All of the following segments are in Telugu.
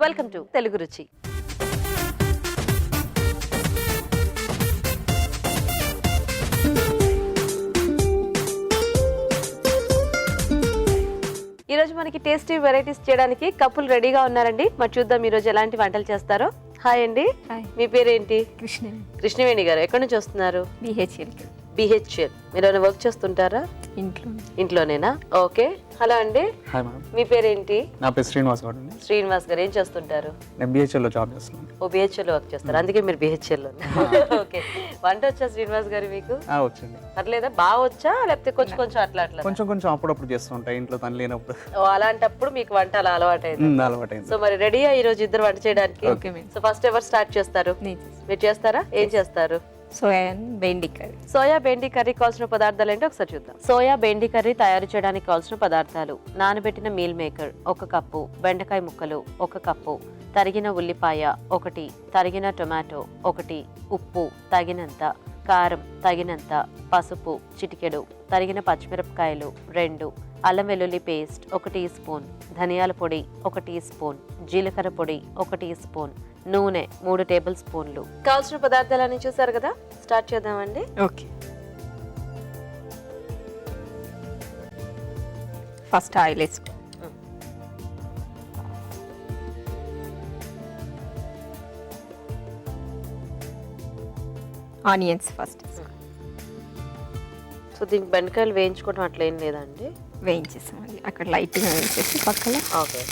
వెల్కమ్ టు తెలుగు రుచి. ఈ రోజు మనకి టేస్టీ వెరైటీస్ చేయడానికి కపుల్ రెడీగా ఉన్నారండి. మరి చూద్దాం ఈ రోజు ఎలాంటి వంటలు చేస్తారో. హాయ్ అండి. మీ పేరేంటి? కృష్ణవేణి గారు. ఎక్కడి నుంచి వస్తున్నారు? బిహెచ్ఎల్. మీరు ఏమైనా వర్క్ చేస్తుంటారా? ఇంట్లోనేనా? ఓకే. హలో అండి. Hi madam. మీ పేరేంటి? నా పేరు శ్రీనివాస్ గారు అండి. శ్రీనివాస్ గారు ఏం చేస్తుంటారు? నేను బిహెచ్ఎల్ లో జాబ్ చేస్తున్నాను. ఓ బిహెచ్ఎల్ లో వర్క్ చేస్తారు, అందుకే మీరు బిహెచ్ఎల్ లో. ఓకే. వంట వచ్చా శ్రీనివాస్ గారు మీకు? వచ్చింది. పర్లేదా? బాగా వచ్చా లేకపోతే కొంచెం కొంచెం అట్లా అట్లా? కొంచెం కొంచెం అప్పుడప్పుడు చేస్తూ ఉంటాయి ఇంట్లో తను లేనప్పుడు. ఓ అలాంటప్పుడు మీకు వంట అలా అలవాటైంది. అలవాటైంది. సో మరి రెడీయా ఈ రోజు ఇద్దరు వంట చేయడానికి? సో ఫస్ట్ ఎవరు స్టార్ట్ చేస్తారు? మీరు చేస్తారా? ఏం చేస్తారు? సోయా బెండి కర్రీ. సోయా బెండి కర్రీ కావాల్సిన పదార్థాలు ఏంటో ఒకసారి చూద్దాం. సోయా బెండి కర్రీ తయారు చేయడానికి కావాల్సిన పదార్థాలు: నానబెట్టిన మీల్ మేకర్ 1 కప్పు, బెండకాయ ముక్కలు 1 కప్పు, తరిగిన ఉల్లిపాయ 1, తరిగిన టొమాటో 1, ఉప్పు తగినంత, కారం తగినంత, పసుపు చిటికెడు, తరిగిన పచ్చిమిరపకాయలు 2, అల్లం వెల్లుల్లి పేస్ట్ 1 టీ స్పూన్, ధనియాల పొడి 1 టీ స్పూన్, జీలకర్ర పొడి 1 టీ స్పూన్, నూనె 3 టేబుల్ స్పూన్లు. కావాల్సిన పదార్థాలన్నీ చూసారు కదా, స్టార్ట్ చేద్దామండి. ఓకే. ఫస్ట్ ఆయిల్ వేసుకో. Onions first. సో దీనికి బెండకాయలు వేయించుకోవడం అట్లా ఏం లేదండి? వేయించేసామండి అక్కడ లైట్గా వేయించేసి పక్కన. ఓకే.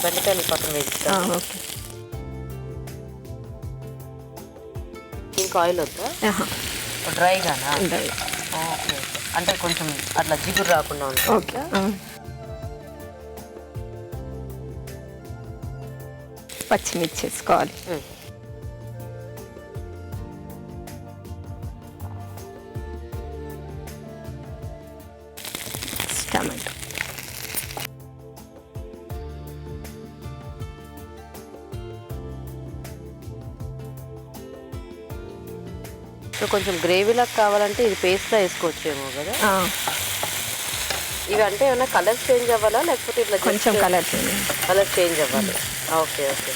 బెండకాయలు పక్కన వేయించుతాం. ఓకే. ఇంకా ఆయిల్ వద్దా? డ్రైగానా? డ్రై. ఓకే. అంటే కొంచెం అట్లా జిగురు రాకుండా ఉంటుంది. ఓకే. పచ్చిమిర్చి వేసుకోవాలి. టమాటో. సో కొంచెం గ్రేవీలాగా కావాలంటే ఇది పేస్ట్లా వేసుకోవచ్చేమో కదా. ఇవి అంటే ఏమైనా కలర్ చేంజ్ అవ్వాలా లేకపోతే ఇట్లా కొంచెం కలర్ చేంజ్ అవ్వాలి? Okay okay.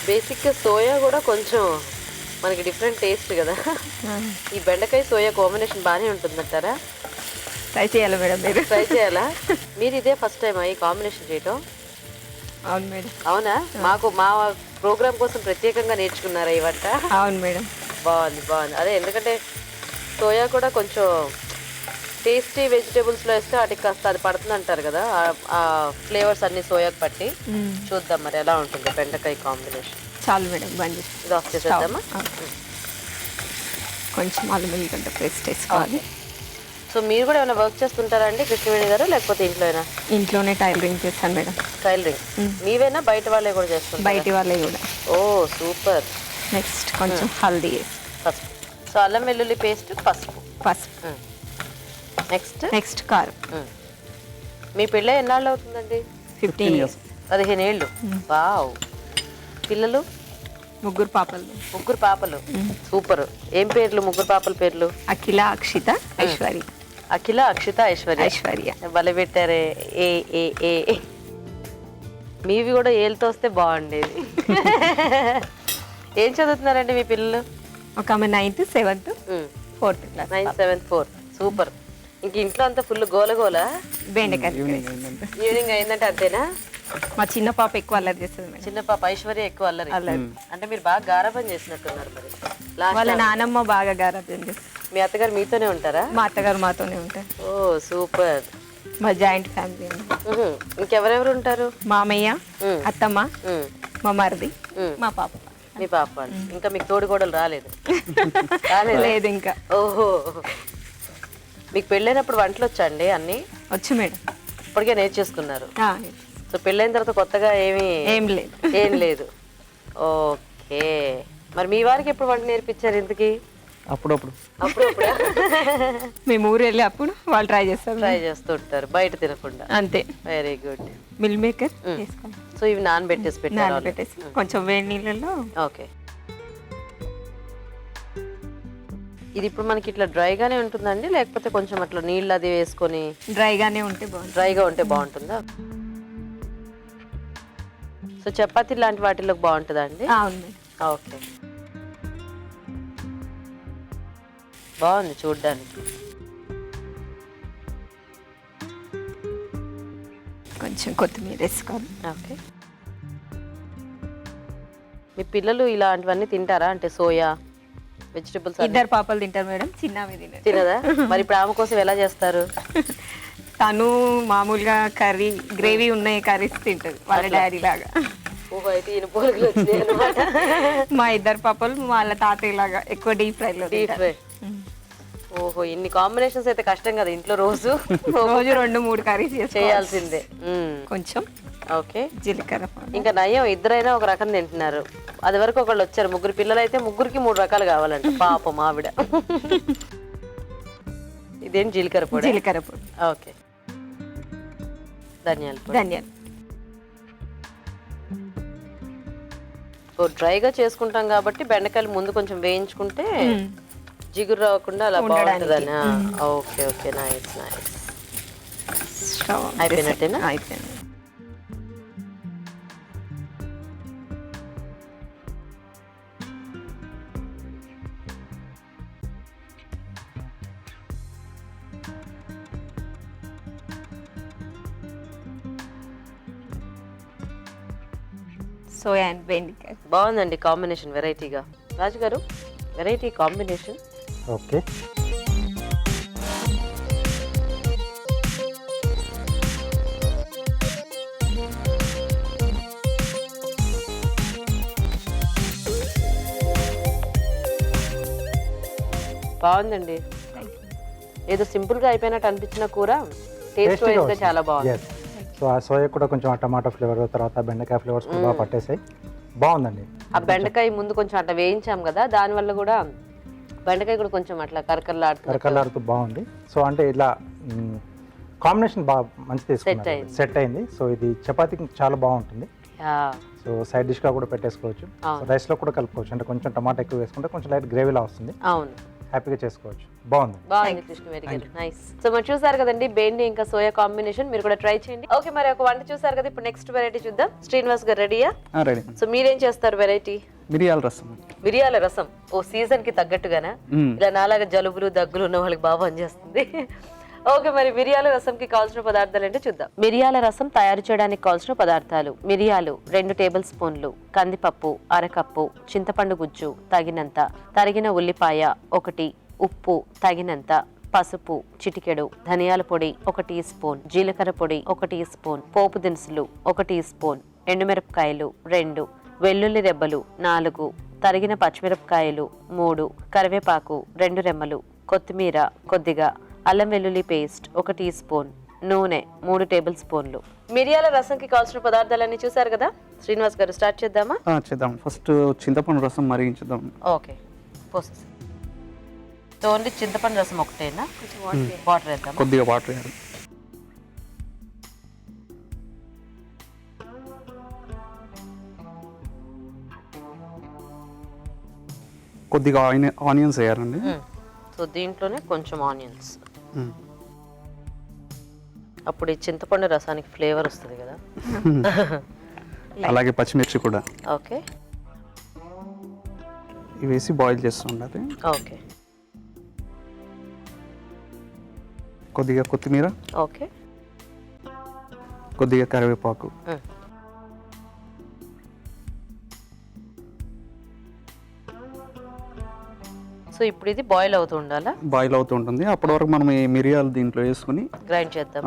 బేసిక్గా సోయా కూడా కొంచెం మనకి డిఫరెంట్ టేస్ట్ కదా. ఈ బెండకాయ సోయా కాంబినేషన్ బాగానే ఉంటుందంటారా? ట్రై చేయాలి మేడం. మీరు ట్రై చేయాలా? మీరు ఇదే ఫస్ట్ టైం ఈ కాంబినేషన్ చేయటం? అవును మేడం. అవునా? మాకు మా ప్రోగ్రామ్ కోసం ప్రత్యేకంగా నేర్చుకున్నారా ఈ వంట? అవును మేడం. బాగుంది బాగుంది. అదే ఎందుకంటే సోయా కూడా కొంచెం టేస్టీ వెజిటేబుల్స్లో వేస్తే వాటికి కాస్త అది పడుతుంది అంటారు కదా, ఆ ఫ్లేవర్స్ అన్ని సోయాకి పట్టి. చూద్దాం మరి ఎలా ఉంటుంది బెండకాయ కాంబినేషన్. చాలు మేడం, బంద్ చేసి ఇది ఆఫ్ చేసేద్దామా? కొంచెం అల్లం వెల్లిగడ్డ పేస్ట్ వేసుకోవాలి. సో మీరు కూడా ఏమైనా వర్క్ చేస్తుంటారా అండి కృష్ణవేణి గారు, లేకపోతే ఇంట్లోనా? ఇంట్లోనే టైలరింగ్ చేస్తాను మేడం. టైలరింగ్ మీవేనా బయట వాళ్ళే కూడా చేస్తారు? బయట వాళ్ళే కూడా. ఓ సూపర్. నెక్స్ట్ కొంచెం హల్దీ పసుపు. సో అల్లం వెల్లుల్లి పేస్ట్, పసుపు. నెక్స్ట్ కారం. మీ పిల్ల ఎన్నాళ్ళు అవుతుందండి? 15 years. 15 ఏళ్ళు. వావ్. పిల్లలు? ముగ్గురు పాపలు. సూపర్. ఏం పేర్లు ముగ్గురు పాపల పేర్లు? అఖిల, అక్షిత, ఐశ్వర్య. అఖిల, అక్షిత, ఐశ్వర్య. భలే పెట్టారే. ఏ ఏ ఏ మీవి కూడా ఏళ్ళతో వస్తే బాగుండేది. ఏం చదువుతున్నారండి మీ పిల్లలు? ఒక ఆమె 9th, 7th, 4th class. 9th, 7th, 4th. Super. ఇంక ఇంట్లో అంతా ఫుల్ గోల. బెండకాయ ఈవినింగ్ అయిందంటే అంతేనా? మా చిన్న పాప ఎక్కువ అల్లరి చేస్తుంది మేడం. చిన్న పాప ఐశ్వర్య ఎక్కువ అల్లరి. అంటే మీరు బాగా గారాబం చేసినట్టున్నారు మరి. వాళ్ళ నానమ్మ బాగా గారాబం చేస్తుంది. మీ అత్తగారు మీతోనే ఉంటారా? మా అత్తగారు మాతోనే ఉంటారు. ఓ సూపర్. మా జాయింట్ ఫ్యామిలీ. ఇంకెవరెవరు ఉంటారు? మామయ్య, అత్తమ్మ, మా మరిది, మా పాప. మీ పాప. ఇంకా మీకు తోడుకోడలు రాలేదు? లేదు ఇంకా. ఓహో. మీకు పెళ్ళైనప్పుడు వంటలు వచ్చండి అన్ని? వచ్చు మేడం. ఇప్పటికే నేర్చేసుకున్నారు. సో పెళ్ళైన తర్వాత కొత్తగా ఏం లేదు. ఓకే. మరి మీ వారికి ఎప్పుడు వంట నేర్పించారు ఇంతకి? అప్పుడప్పుడు. మేము ఊరు వెళ్ళి అప్పుడు వాళ్ళు ట్రై చేస్తూ ఉంటారు బయట తినకుండా. అంతే. Very good. Meal maker so ఇవి నానబెట్టేసి కొంచెం వేడి నీళ్ళలో. ఓకే. ఇది ఇప్పుడు మనకి ఇట్లా డ్రైగానే ఉంటుందండి, లేకపోతే కొంచెం అట్లా నీళ్ళు అది వేసుకొని డ్రైగానే ఉంటే బాగుంటుంది. డ్రైగా ఉంటే బాగుంటుందా? సో చపాతీ లాంటి వాటిలోకి బాగుంటుందా అండి? అవును. ఓకే, బాగుంది చూడ్డానికి. కొంచెం కొత్తిమీర వేసుకోవాలి. ఓకే, మీ పిల్లలు ఇలాంటివన్నీ తింటారా? అంటే సోయా వెజిటబుల్స్ ఇద్దరు పాపలు తింటారు మేడం, చిన్నవి తినరు. తినదా? మరి ఇప్పుడు ఆమె కోసం ఎలా చేస్తారు? తను మామూలుగా కర్రీ గ్రేవీ ఉన్నాయి కర్రీస్ తింటది వాళ్ళ డాడీ లాగా. ఓహో, అయితే ఈయన పోలికలు వచ్చినాయి అన్నమాట. మా ఇద్దరు పాపలు వాళ్ళ తాతయ్య లాగా ఎక్కువ డీప్ ఫ్రైలో డీప్ ఫ్రై. ఓహో, ఇన్ని కాంబినేషన్స్ అయితే కష్టం కదా ఇంట్లో రోజు రోజు 2-3 కర్రీస్ చేయాల్సిందే. కొంచెం ఓకే, జీలకర్ర. ఇంకా నయం ఇద్దరైనా ఒక రకం తింటున్నారు. అది వరకు ఒకళ్ళు వచ్చారు, 3 పిల్లలు అయితే 3కి 3 రకాలు కావాలంట. పాపం ఆవిడ. ఇదేం జీలకర్ర పొడి? జీలకర్ర పొడి. ఓకే, ధనియాల పొడి. ధనియాలు. ఓ డ్రైగా చేసుకుంటాం కాబట్టి బెండకాయలు ముందు కొంచెం వేయించుకుంటే జిగురు రాకుండా అలా బాగుంటుందని. Okay okay, nice nice. అయిపోయినట్టేనా? అయిపోయింది. సోయా అండ్ బెండకాయ బాగుందండి కాంబినేషన్, వెరైటీగా. రాజు గారు, వెరైటీ కాంబినేషన్. ఓకే, బాగుందండి. ఏదో సింపుల్ గా అయిపోయినట్టు అనిపించిన కూర టేస్ట్ వైజ్ గా చాలా బాగుంది. ఎస్. సో ఆ సోయా కూడా కొంచెం ఆ టమాటా ఫ్లేవర్, తర్వాత బెండకాయ ఫ్లేవర్స్ కూడా బాగా పట్టేసాయి. బాగుందండి. ఆ బెండకాయ ముందు కొంచెం అట్లా వేయించాం కదా, దాని వల్ల కూడా బెండకాయ కూడా కొంచెం అట్లా కరకరలాడుతూ బాగుంది. సో అంటే ఇలా కాంబినేషన్ బాగా మంచి తీసుకున్నారు, సెట్ అయింది. సో ఇది చపాతీకి చాలా బాగుంటుంది. సో సైడ్ డిష్ గా కూడా పెట్టేసుకోవచ్చు, రైస్ లో కూడా కలుపుకోవచ్చు. అంటే కొంచెం టమాటా ఎక్కువ వేసుకుంటే కొంచెం లైట్ గ్రేవీలా వస్తుంది. అవును, హ్యాపీగా చేసుకోవచ్చు. బాగుంది. కృష్ణవేణి గారు, నైస్. సో మరి చూసారు కదండి బెండి ఇంకా సోయా కాంబినేషన్, మీరు కూడా ట్రై చేయండి. ఓకే, మరి ఒక వంట చూసారు కదా, ఇప్పుడు నెక్స్ట్ వెరైటీ చూద్దాం. శ్రీనివాస్ గారు రెడీయా? రెడీ. సో మీరేం చేస్తారు వెరైటీ? మిరియాల రసం. మిరియాల రసం. ఓ సీజన్ కి తగ్గట్టుగానా? ఇలా నాలాగా జలుబులు దగ్గులు ఉన్న వాళ్ళకి బాగా పనిచేస్తుంది. ఓకే, మరి మిరియాల రసంకి కావాల్సిన పదార్థాలు ఏంటో చూద్దాం. మిరియాల రసం తయారు చేయడానికి కావాల్సిన పదార్థాలు: మిరియాలు 2 టేబుల్ స్పూన్లు, కందిపప్పు 1/2 కప్పు, చింతపండు గుజ్జు తగినంత, తరిగిన ఉల్లిపాయ 1, ఉప్పు తగినంత, పసుపు చిటికెడు, ధనియాల పొడి 1 టీ స్పూన్, జీలకర్ర పొడి 1 టీ స్పూన్, పోపు దినుసులు 1 టీ స్పూన్, ఎండుమిరపకాయలు 2, వెల్లుల్లి రెబ్బలు 4, తరిగిన పచ్చిమిరపకాయలు 3, కరివేపాకు 2 రెమ్మలు, కొత్తిమీర కొద్దిగా, అల్లం వెల్లుల్లి పేస్ట్ 1 టీ స్పూన్, నూనె 3 టేబుల్ స్పూన్లు. మిరియాల రసంకి కావాల్సిన పదార్థాలన్నీ చూసారు కదా. శ్రీనివాస్ గారు స్టార్ట్ చేద్దామా? చేద్దాం. ఫస్ట్ చింతపండు రసం మరిగించుదాం. ఓకే, పోసేసి. ఓన్లీ చింతపండు రసం ఒకటేనా? వాటర్ వేద్దాం. కొద్దిగా వాటర్ వేయాలి. కొద్దిగా ఆనియన్స్ వేయాలండి. సో దీంట్లోనే కొంచెం ఆనియన్స్. అప్పుడు ఈ చింతపండు రసానికి ఫ్లేవర్ వస్తుంది కదా. అలాగే పచ్చిమిర్చి కూడా. ఓకే, ఇవి వేసి బాయిల్ చేస్తూ ఉండాలి. ఓకే, కొద్దిగా కొత్తిమీర, ఓకే, కొద్దిగా కరివేపాకు, సో ఇప్పుడు ఇది బాయిల్ అవుతూ ఉండాలా? బాయిల్ అవుతూ ఉంటుంది. అప్పటి వరకు మనం ఈ మిరియాలు దీంట్లో వేసుకుని గ్రైండ్ చేద్దాం.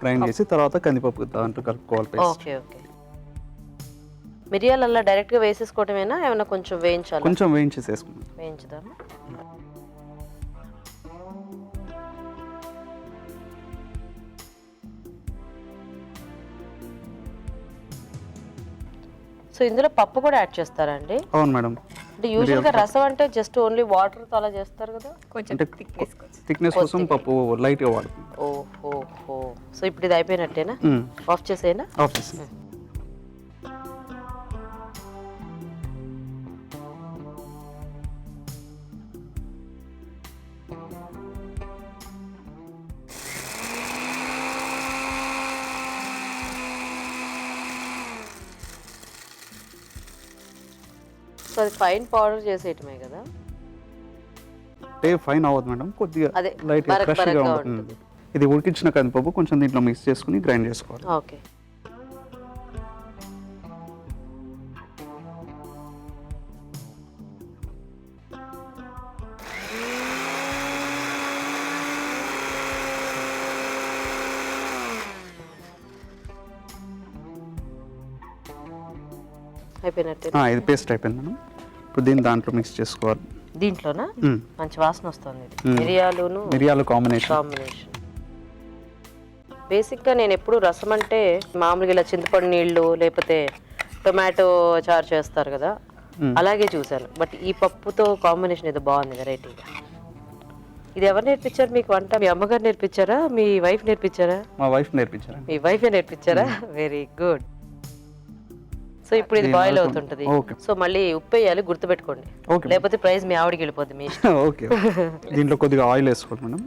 గ్రైండ్ చేసి తర్వాత కందిపప్పు దాంట్లో కలుపుకోవాలి పేస్ట్. Okay okay. మిరియాలల్లా డైరెక్ట్ గా వేసేసుకోవటమేనా, ఏమైనా కొంచెం వేయించాలి? కొంచెం వేయించేసి వేసుకున్నాం. వేయించుదాము. సో ఇందులో పప్పు కూడా యాడ్ చేస్తారండి? అవును మేడం. అంటే యూజువల్ గా రసం అంటే జస్ట్ ఓన్లీ వాటర్ తో అలా చేస్తారు కదా. కొంచెం థిక్నెస్ కోసం పప్పు లైట్ గా వాడుతుంది. ఓహో, సో ఇప్పుడు ఇది అయిపోయినట్టేనా? ఆఫ్ చేసేనా? ఆఫ్ చేసి. సో అది ఫైన్ పౌడర్ చేసేయటమే కదా? అంటే ఫైన్ అవ్వదు మేడం, కొద్దిగా అదే లైట్ బరక్ ఫ్రెష్గా బరక్గా ఉంటుంది. ఉంటుంది. ఇది ఉడికించిన కందిపప్పు కొంచెం దీంట్లో మిక్స్ చేసుకుని గ్రైండ్ చేసుకోవాలి. ఓకే. అయిపోయినట్టే. ఇది పేస్ట్ అయిపోయింది మేడం. ఇప్పుడు దీన్ని దాంట్లో మిక్స్ చేసుకోవాలి. దీంట్లోనా? మ్మ్. మంచి వాసన వస్తుంది ఇది. మిరియాలు కాంబినేషన్. బేసిక్గా నేను ఎప్పుడు రసం అంటే మామూలుగా ఇలా చింతపండు నీళ్ళు లేకపోతే టొమాటో చారు చేస్తారు కదా, అలాగే చూశాను. బట్ ఈ పప్పుతో కాంబినేషన్ ఏదో బాగుంది, వెరైటీగా. ఇది ఎవరు నేర్పించారు మీకు వంట? మీ అమ్మగారు నేర్పించారా, మీ వైఫ్ నేర్పించారా? మా వైఫ్ నేర్పించారు. మీ వైఫే నేర్పించారా? Very good. సో ఇప్పుడు ఇది బాయిల్ అవుతుంటది. సో మళ్ళీ ఉప్పు వేయాలి, గుర్తుపెట్టుకోండి, లేకపోతే ప్రైస్ మీ ఆవిడకి వెళ్ళిపోద్ది, మీ ఇష్టం. ఓకే. దీంట్లో కొద్దిగా ఆయిల్ వేసుకోండి మేడం.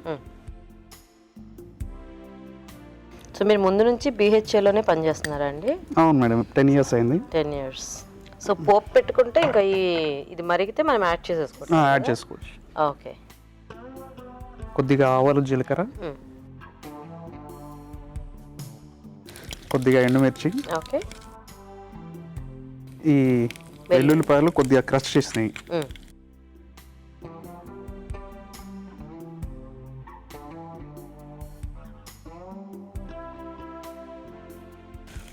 సో మీరు ముందు నుంచి BHAలోనే పనిచేస్తున్నారా అండి? అవును మేడం, 10 years అయింది. 10 years. సో పోపు పెట్టుకుంటే ఇంకా ఇది మరిగితే మనం యాడ్ చేసేసుకోవచ్చు. యాడ్ చేసుకోవచ్చు. ఓకే. కొద్దిగా ఆవాలు, జీలకర్ర, కొద్దిగా ఎండుమిర్చి, ఓకే. ఈ వెల్లుల్లిపాయలు కొద్దిగా క్రష్ చేసినాయి,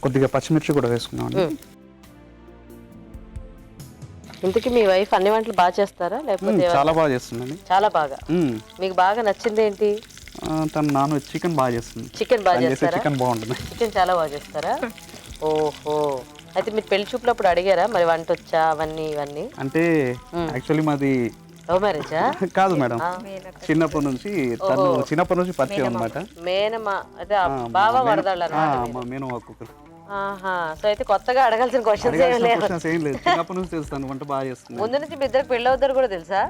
కొద్దిగా పచ్చిమిర్చి కూడా వేసుకున్నాను. ఇంతకీ మీ వైఫ్ అన్ని వంటలు బాగా చేస్తారా లేకపోతే? చాలా బాగా చేస్తుందండి. చాలా బాగా. మీకు బాగా నచ్చింది ఏంటి? తను నాన్ వెజ్ చికెన్ బాగా చేస్తుంది. చికెన్ బాగా చేస్తారా? చికెన్ బాగుంటుంది. చికెన్ చాలా బాగా చేస్తారా? ఓహో. అయితే మీరు పెళ్లి చూపులప్పుడు అడిగారా మరి వంట వచ్చా అవన్నీ ఇవన్నీ? అంటే యాక్చువల్లీ మాది లవ్ మ్యారేజా? కాదు మేడం, చిన్నప్పటి నుంచి పరిచయం అన్నమాట. మేనమా అదే బావ వరదళ్ళు అన్నమాట. మేనమా కుక్కలు. సో అయితే కొత్తగా అడగాల్సిన క్వశ్చన్స్ ఏం లేదు. చిన్నప్పటి నుంచి తెలుస్తాను, వంట బాగా చేస్తుంది. ముందు నుంచి మీ ఇద్దరు పెళ్ళి అవుతారు కూడా తెలుసా?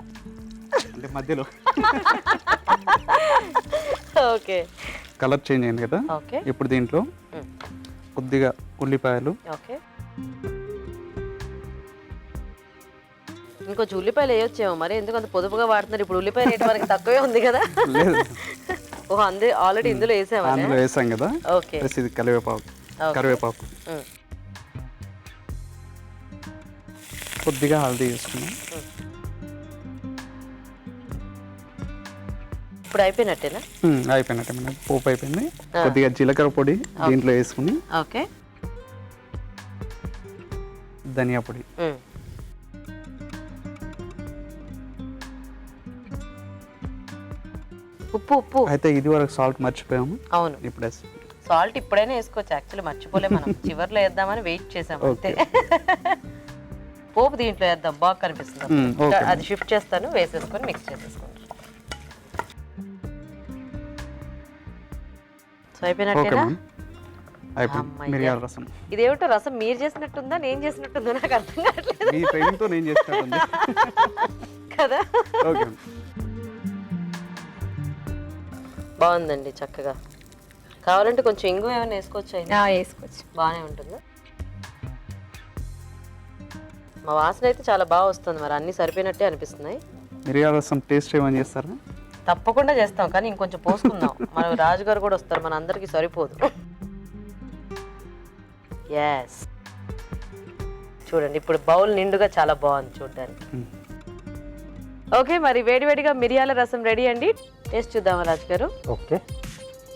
అంటే మధ్యలో ఓకే. కలర్ చేంజ్ అయింది కదా. ఓకే. ఇప్పుడు దీంట్లో కొద్దిగా ఉల్లిపాయలు, ఓకే. ఇంకొంచెం ఉల్లిపాయలు వేయొచ్చేమో మరి, ఎందుకంత పొదుపుగా వాడుతున్నారు. ఇప్పుడు ఉల్లిపాయ రేటు మనకి తక్కువే ఉంది కదా. ఓహో, ఆల్రెడీ ఇందులో వేసాం కదా. ఓకే. ఇది కరివేపాకు, కొద్దిగా హల్దీ వేసుకున్నాం. ఇప్పుడు అయిపోయినట్టేనా? అయిపోయినట్టే మేడం, పోపు అయిపోయింది. కొద్దిగా జీలకర్ర పొడి దీంట్లో వేసుకుని, ఓకే. ధనియా పొడి, ఉప్పు అయితే ఇది వరకు సాల్ట్ మర్చిపోయాము. అవును, ఇప్పుడు సాల్ట్ ఇప్పుడైనా వేసుకోవచ్చు. యాక్చువల్లీ మర్చిపోలే, మనం చివర్లో వేద్దామని వెయిట్ చేసాము అంతే. పోపు దీంట్లో వేద్దాం, బాగా కనిపిస్తుంది. అది షిఫ్ట్ చేస్తాను, వేసేసుకొని మిక్స్ చేసేసుకుంటాను. సో అయిపోయినట్టేనా? మిరియాల రసం. ఇదేమిటో రసం మీరు చేసినట్టుందా నేను చేసినట్టుందా నాకు అర్థం కావట్లేదు. మీ ట్రైనింగ్ తో నేను చేసినట్టుంది కదా. ఓకే. బాగుందండి, చక్కగా. కావాలంటే కొంచెం ఇంగు ఏమైనా వేసుకోవచ్చు. వేసుకోవచ్చు, బాగానే ఉంటుందా? మా వాసన అయితే చాలా బాగా వస్తుంది. మరి అన్నీ సరిపోయినట్టే అనిపిస్తున్నాయి. మిరియాల రసం టేస్ట్ ఏమని చేస్తారా? తప్పకుండా చేస్తాం, కానీ ఇంకొంచెం పోసుకుందాం. మన రాజుగారు కూడా వస్తారు, మన అందరికీ సరిపోదు. ఎస్, చూడండి ఇప్పుడు బౌల్ నిండుగా చాలా బాగుంది చూడడానికి. ఓకే, మరి వేడివేడిగా మిరియాల రసం రెడీ అండి. టేస్ట్ చూద్దామా రాజు గారు? ఓకే.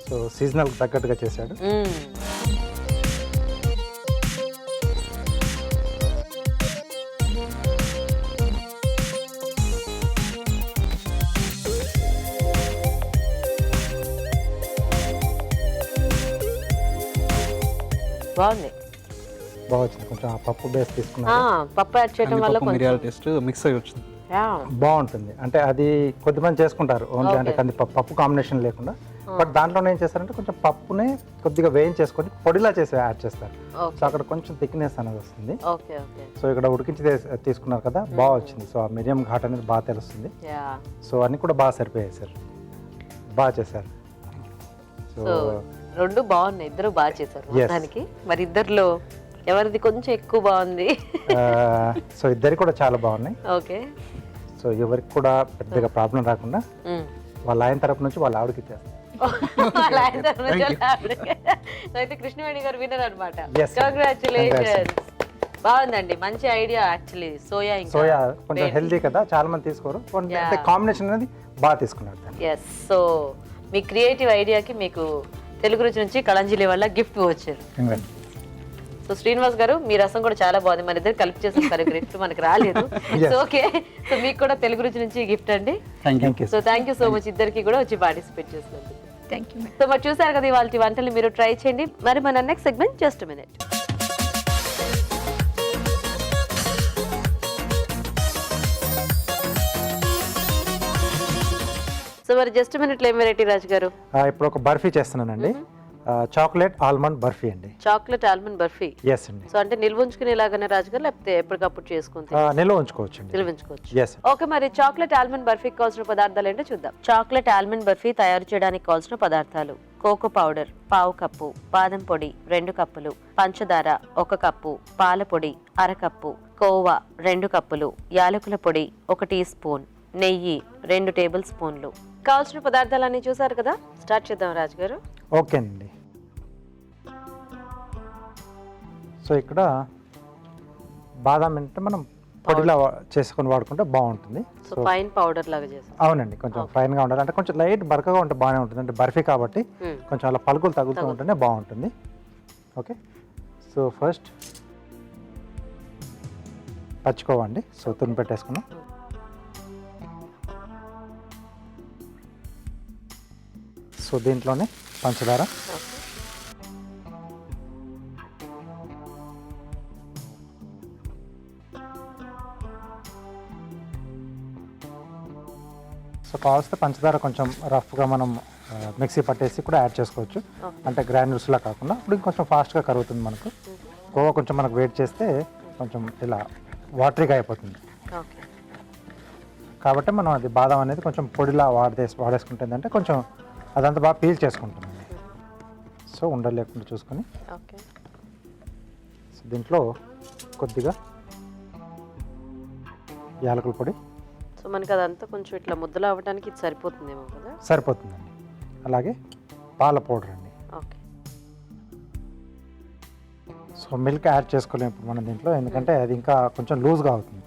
సో సీజనల్ తగ్గట్టుగా చేశాడు. బాగుంది, బాగా వచ్చింది. కొంచెం ఆ పప్పు బేస్ తీసుకున్నా, పప్పు యాడ్ చేయడం వల్ల మిరియాల టేస్ట్ మిక్స్ అయ్యి వచ్చింది. బాగుంటుంది. అంటే అది కొద్దిమంది చేసుకుంటారు ఓన్లీ, అంటే పప్పు కాంబినేషన్ లేకుండా. బట్ దాంట్లో ఏం చేస్తారంటే కొంచెం పప్పునే కొద్దిగా వేయించేసుకొని పొడిలా చేసి యాడ్ చేస్తారు. సో అక్కడ కొంచెం థిక్నెస్ అనేది వస్తుంది. సో ఇక్కడ ఉడికించి తీసుకున్నారు కదా, బాగా వచ్చింది. సో ఆ మిరియం ఘాట్ అనేది బాగా తెలుస్తుంది. సో అన్ని కూడా బాగా సరిపోయాయి సార్, బాగా చేశారు. సో రెండు బాగున్నాయి, ఇద్దరు బాగా చేశారు మొత్తానికి. మరి ఇద్దరిలో ఎవరిది కొంచెం ఎక్కువ బాగుంది? సో ఇద్దరికి కూడా చాలా బాగున్నాయి. ఓకే. సో ఎవరికి కూడా పెద్దగా ప్రాబ్లం రాకుండా వాళ్ళ ఆయన తరపు నుంచి వాళ్ళ ఆవిడకి ఇచ్చేస్తాం. అయితే కృష్ణవేణి గారు విన్నర్ అనమాట. Yes. కంగ్రాచులేషన్స్. బాగుందండి, మంచి ఐడియా. యాక్చువల్లీ సోయా కొంచెం హెల్దీ కదా, చాలా మంది తీసుకోరు. అంటే కాంబినేషన్ అనేది బాగా తీసుకున్నారు. ఎస్. సో మీ క్రియేటివ్ ఐడియాకి మీకు తెలుగు రుచి నుంచి కళంజలి వల్ల గిఫ్ట్ వచ్చారు. సో శ్రీనివాస్ గారు, మీ రసం కూడా చాలా బాగుంది. మన ఇద్దరు కలిపి చేసిన గిఫ్ట్ మనకు రాలేదు. సో ఓకే, సో మీకు కూడా తెలుగు రుచి నుంచి గిఫ్ట్ అండి. So thank you so much ఇద్దరికి కూడా వచ్చి పార్టిసిపేట్ చేసినందుకు. Thank you. సో మరి చూసారు కదా ఇవాళ వంటలు, మీరు ట్రై చేయండి. మరి మన next segment just minute. So మరి జస్ట్ మినిట్లో ఏం వెరైటీ రాజు గారు? ఇప్పుడు ఒక బర్ఫీ చేస్తున్నానండి. చాక్లెట్ ఆల్మండ్ బర్ఫీ అండి. Chocolate almond barfi. ఎస్ అండి. సో అంటే నిల్వ ఉంచుకునేలాగానే రాజు గారు, లేకపోతే ఎప్పటికప్పుడు చేసుకుంటే? నిల్వ ఉంచుకోవచ్చు అండి. నిల్వ ఉంచుకోవచ్చు. ఎస్. ఓకే, మరి చాక్లెట్ ఆల్మండ్ బర్ఫీకి కావాల్సిన పదార్థాలు ఏంటో చూద్దాం. చాక్లెట్ ఆల్మండ్ బర్ఫీ తయారు చేయడానికి కావాల్సిన పదార్థాలు: కోకో పౌడర్ 1/2 కప్పు, బాదం పొడి 2 కప్పులు, పంచదార 1 కప్పు, పాల పొడి 1/2 కప్పు, కోవా 2 కప్పులు, యాలకుల పొడి 1 టీ స్పూన్, నెయ్యి 2 టేబుల్ స్పూన్లు. కావాల్సిన పదార్థాలన్నీ చూసారు కదా, స్టార్ట్ చేద్దాం రాజు గారు. ఓకే అండి. సో ఇక్కడ బాదం అంటే మనం పొడిలా చేసుకొని వాడుకుంటే బాగుంటుంది. సో ఫైన్ పౌడర్ లాగా చేస్తాం. అవునండి, కొంచెం ఫైన్గా ఉండాలి. అంటే కొంచెం లైట్ బరకగా ఉంటే బాగానే ఉంటుంది. అంటే బర్ఫీ కాబట్టి కొంచెం అలా పలుకులు తగులుతూ ఉంటేనే బాగుంటుంది. ఓకే, సో ఫస్ట్ పచ్చుకోవండి. సో తుని పెట్టేసుకున్నాం. సో దీంట్లోనే పంచదార, సో కావాల్సిన పంచదార కొంచెం రఫ్గా మనం మిక్సీ పట్టేసి కూడా యాడ్ చేసుకోవచ్చు. అంటే గ్రాన్యూల్స్లా కాకుండా ఇప్పుడు ఇంకొంచెం ఫాస్ట్గా కరుగుతుంది మనకు. కోవా కొంచెం మనకు వెయిట్ చేస్తే కొంచెం ఇలా వాటరీగా అయిపోతుంది. కాబట్టి మనం అది బాదం అనేది కొంచెం పొడిలా వాడేసుకుంటే అంటే కొంచెం అదంతా బాగా పీల్ చేసుకుంటుంది. సో ఉండలు లేకుండా చూసుకొని సో దీంట్లో కొద్దిగా యాలకుల పొడి. సో మనకి అదంతా కొంచెం ఇట్లా ముద్దలు అవ్వడానికి ఇది సరిపోతుందేమో కదా? సరిపోతుందండి. అలాగే పాల పౌడర్ అండి. ఓకే. సో మిల్క్ యాడ్ చేసుకోలేము ఇప్పుడు మనం దీంట్లో, ఎందుకంటే అది ఇంకా కొంచెం లూజ్గా అవుతుంది.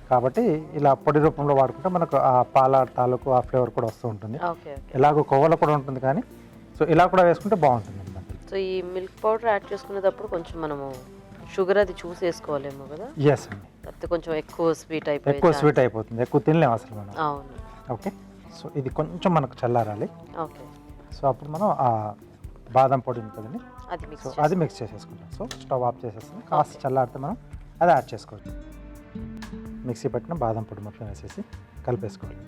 కాబట్టి ఇలా పొడి రూపంలో వాడుకుంటే మనకు ఆ పాల తాలూకు ఆ ఫ్లేవర్ కూడా వస్తూ ఉంటుంది. ఎలాగో కోవలో కూడా ఉంటుంది, కానీ సో ఇలా కూడా వేసుకుంటే బాగుంటుంది అన్నమాట. సో ఈ మిల్క్ పౌడర్ యాడ్ చేసుకునేటప్పుడు కొంచెం మనము షుగర్ అది చూసి వేసుకోవాలేమో కదా? ఎస్ అండి. లేకపోతే కొంచెం ఎక్కువ స్వీట్ అయిపోతుంది, ఎక్కువ తినలేము అసలు మనం. అవును. ఓకే, సో ఇది కొంచెం మనకు చల్లారాలి. ఓకే. సో అప్పుడు మనం ఆ బాదం పొడి ఉంటుందండి, సో అది మిక్స్ చేసేసుకుంటాం. సో స్టవ్ ఆఫ్ చేసేస్తాం. కాస్త చల్లారితే మనం అది యాడ్ చేసుకోవచ్చు. మిక్సీ పట్టిన బాదం పొడి మొత్తం వేసేసి కలిపేసుకోవాలి.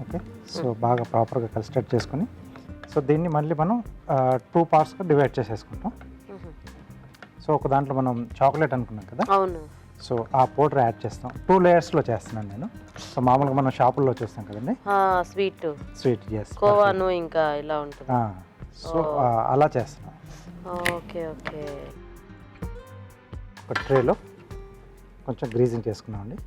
ఓకే, సో బాగా ప్రాపర్గా కలిసిటెట్ చేసుకొని సో దీన్ని మళ్ళీ మనం 2 పార్ట్స్గా డివైడ్ చేసేసుకుంటాం. సో ఒక దాంట్లో మనం చాక్లెట్ అనుకున్నాం కదా, అవును. సో ఆ పౌడర్ యాడ్ చేస్తాం. 2 లేయర్స్లో చేస్తున్నాను నేను. సో మామూలుగా మనం షాపుల్లో చూస్తాం కదండి, స్వీట్ ఎస్, కోవాను ఇంకా ఇలా ఉంటుంది. సో అలా చేస్తున్నాం. Okay okay. ఒక ట్రేలో కొంచెం గ్రీజింగ్ చేసుకున్నామండి.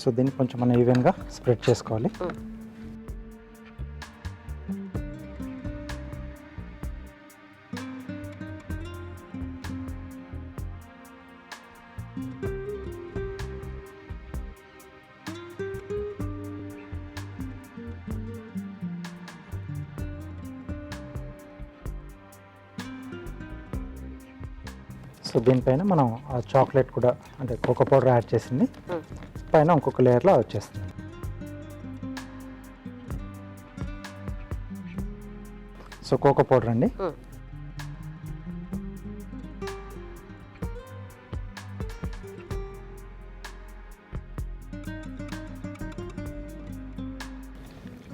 సో దీన్ని కొంచెం మనం ఈవెన్గా స్ప్రెడ్ చేసుకోవాలి. సో దీనిపైన మనం ఆ చాక్లెట్ కూడా అంటే కోకో పౌడర్ యాడ్ చేసింది పైన ఇంకొక లేయర్లో వచ్చేస్తుంది. సో కోకో పౌడర్ అండి.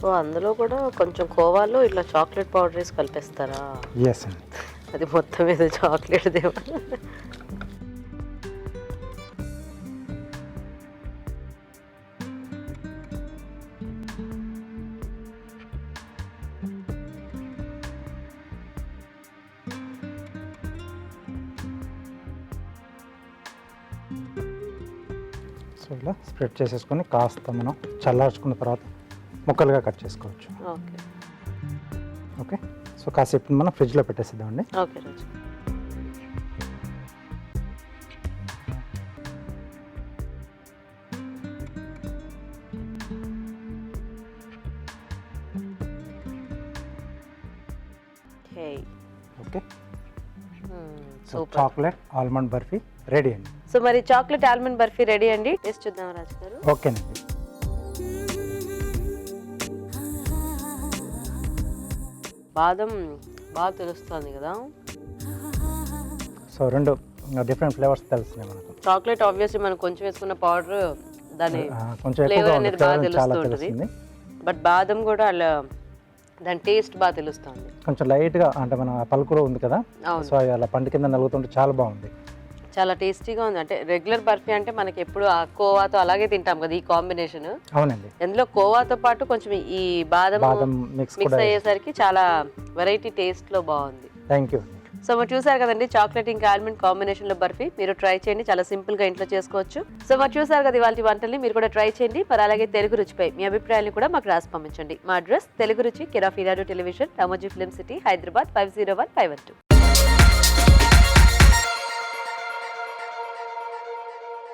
ఓ అందులో కూడా కొంచెం కోవాలో ఇట్లా చాక్లెట్ పౌడర్ వేసి కలిపేస్తారా? ఎస్ అండి. అది మొత్తం ఏదో చాక్లెట్ దేవా. సో ఇలా స్ప్రెడ్ చేసేసుకొని కాస్త మనం చల్లార్చుకున్న తర్వాత ముక్కలుగా కట్ చేసుకోవచ్చు. ఓకే ఓకే, సో కాసేపు మనం ఫ్రిడ్జ్లో పెట్టేసిద్దామండి. Okay Raju. Okay, so super. Chocolate almond barfi ready అండి. సో మరి చాక్లెట్ ఆల్మండ్ బర్ఫీ రెడీ అండి. టేస్ట్ చూద్దాం రాజు గారు. ఓకేనండి. బాదం బాగా తెలుస్తుంది కదా. సో రెండు డిఫరెంట్ ఫ్లేవర్స్ తెలుస్తున్నాయి మనకు. చాక్లెట్ ఆబ్వియస్లీ మనం కొంచెం వేసుకున్న పౌడర్ దాని కొంచెం ఫ్లేవర్ ఎక్కువగా అనేది ఉంది, బాగా ఫ్లేవర్ చాలా తెలుస్తూ ఉంటుంది. తెలుస్తుంది. బట్ బాదం కూడా అలా దాని టేస్ట్ బాగా తెలుస్తుంది. కొంచెం లైట్గా అంటే మన పలుకులో ఉంది కదా, అవును. సో అది అలా పండు కింద నలుగుతుంటే చాలా బాగుంది. చాలా టేస్టీగా ఉంది. అంటే రెగ్యులర్ బర్ఫీ అంటే మనకి ఎప్పుడు ఆ కోవాతో అలాగే తింటాం కదా, ఈ కాంబినేషన్. అవునండి. అందులో కోవాతో పాటు కొంచెం ఈ బాదం బాదం మిక్స్ మిక్స్ కూడా. అయ్యేసరికి చాలా వెరైటీ టేస్ట్ లో బాగుంది. Thank you. సో మరి చూసారు కదండి చాక్లెట్ ఇంకా ఆల్మండ్ కాంబినేషన్ లో బర్ఫీ. మీరు ట్రై చేయండి, చాలా సింపుల్ గా ఇంట్లో చేసుకోవచ్చు. సో మరి చూసారు కదా ఇవాళ వంటల్ని, మీరు కూడా ట్రై చేయండి. మరి అలాగే తెలుగు రుచిపై మీ అభిప్రాయాన్ని కూడా మాకు రాసి పంపించండి. మా అడ్రస్ తెలుగు రుచి, care of Eenadu television, Ramoji film city, Hyderabad 50151.